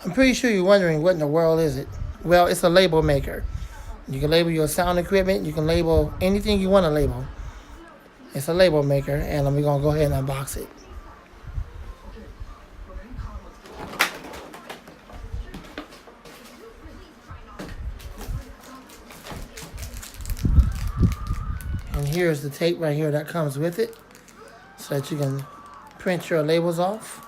I'm pretty sure you're wondering what in the world is it. Well, it's a label maker. You can label your sound equipment. You can label anything you want to label. It's a label maker, and we're going to go ahead and unbox it. And here's the tape right here that comes with it so that you can print your labels off.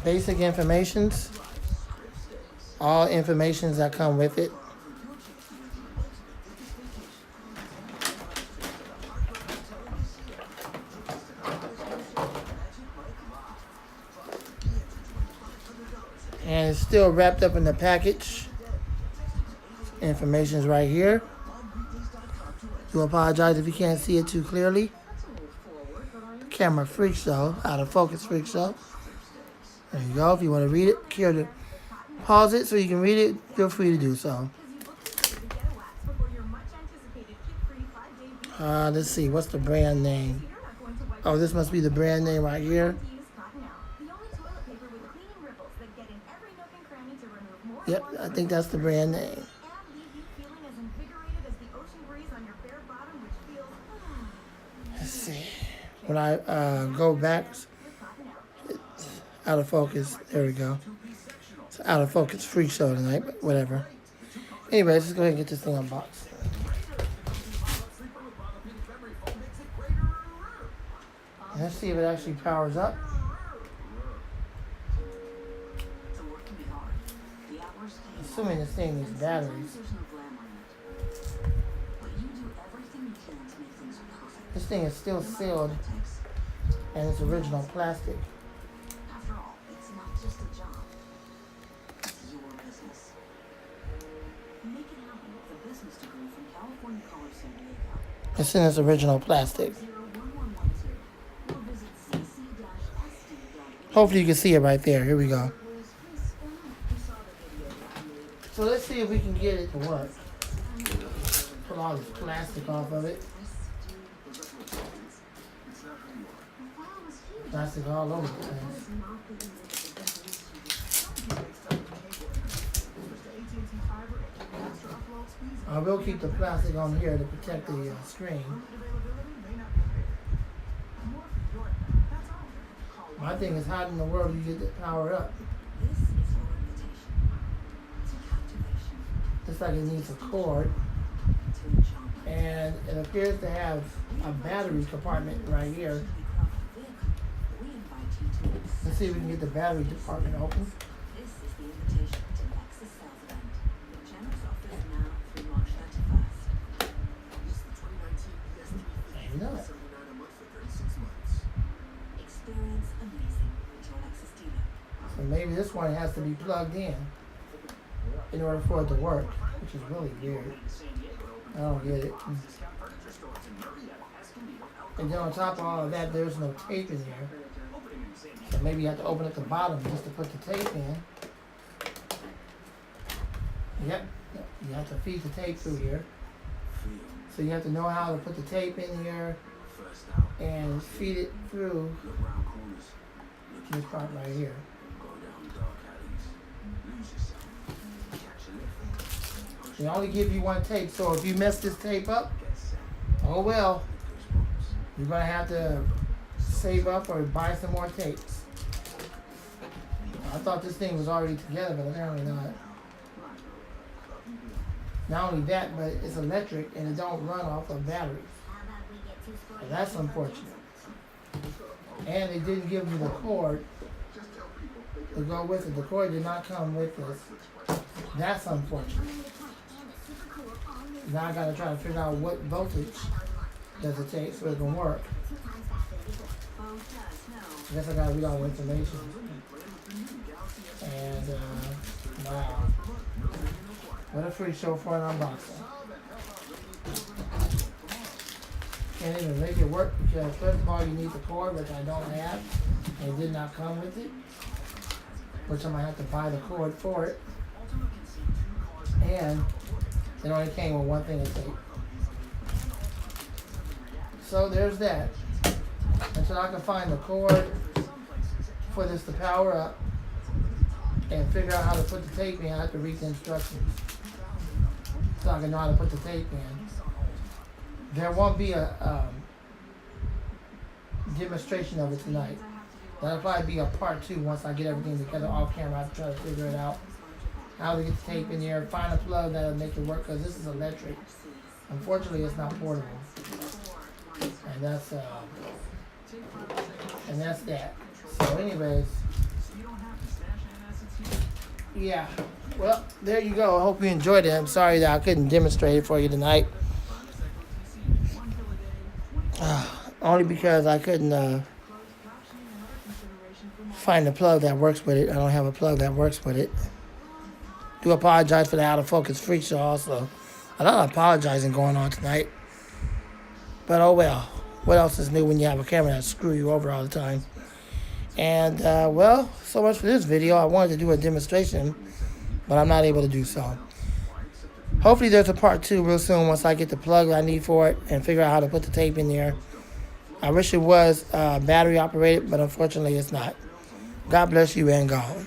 Basic informations, all informations that come with it. And it's still wrapped up in the package. Information's right here. Do apologize if you can't see it too clearly. Camera freak show, out of focus freak show. There you go. If you want to read it, care to pause it so you can read it, feel free to do so. Let's see, what's the brand name? Oh, this must be the brand name right here. Yep, I think that's the brand name. Let's see. When I go back, out of focus. There we go. It's out of focus freak show tonight, but whatever. Anyways, let's go ahead and get this thing unboxed. Let's see if it actually powers up. Assuming this thing needs batteries. This thing is still sealed, and it's original plastic. It's in its original plastic. Hopefully you can see it right there. Here we go. So let's see if we can get it to work. Put all this plastic off of it. Plastic all over the place. I will keep the plastic on here to protect the screen. My thing is, how in the world do you get it powered up? Looks like it needs a cord. And it appears to have a battery compartment right here. Let's see if we can get the battery compartment open. Maybe not. So maybe this one has to be plugged in order for it to work, which is really weird. I don't get it. And then on top of all of that, there's no tape in here. So maybe you have to open at the bottom just to put the tape in. Yep, you have to feed the tape through here. So you have to know how to put the tape in here and feed it through this part right here. They only give you one tape, so if you mess this tape up, oh well. You're going to have to save up or buy some more tapes. I thought this thing was already together, but apparently not. Not only that, but it's electric and it don't run off of batteries. So that's unfortunate. And they didn't give me the cord to go with it. The cord did not come with this. That's unfortunate. Now I gotta try to figure out what voltage does it take so it can work. I guess I gotta read all the information. And wow. What a free show for an unboxing. Can't even make it work because first of all you need the cord, which I don't have. And it did not come with it. Which I might have to buy the cord for it. And it only came with one thing of tape. So there's that. until I can find the cord for this to power up and figure out how to put the tape in. I have to read the instructions so I can know how to put the tape in. There won't be a demonstration of it tonight. That'll probably be a part 2 once I get everything together off camera. I have to try to figure it out, how to get the tape in there, find a plug that'll make it work, because this is electric. Unfortunately, it's not portable. And that's that. So anyways, yeah. Well, there you go. I hope you enjoyed it. I'm sorry that I couldn't demonstrate it for you tonight. Only because I couldn't find a plug that works with it. I don't have a plug that works with it. Do apologize for the out of focus freak show also. A lot of apologizing going on tonight. But oh well. What else is new when you have a camera that screw you over all the time? And well, so much for this video. I wanted to do a demonstration, but I'm not able to do so. Hopefully there's a part 2 real soon once I get the plug I need for it and figure out how to put the tape in there. I wish it was battery operated, but unfortunately it's not. God bless you and gone.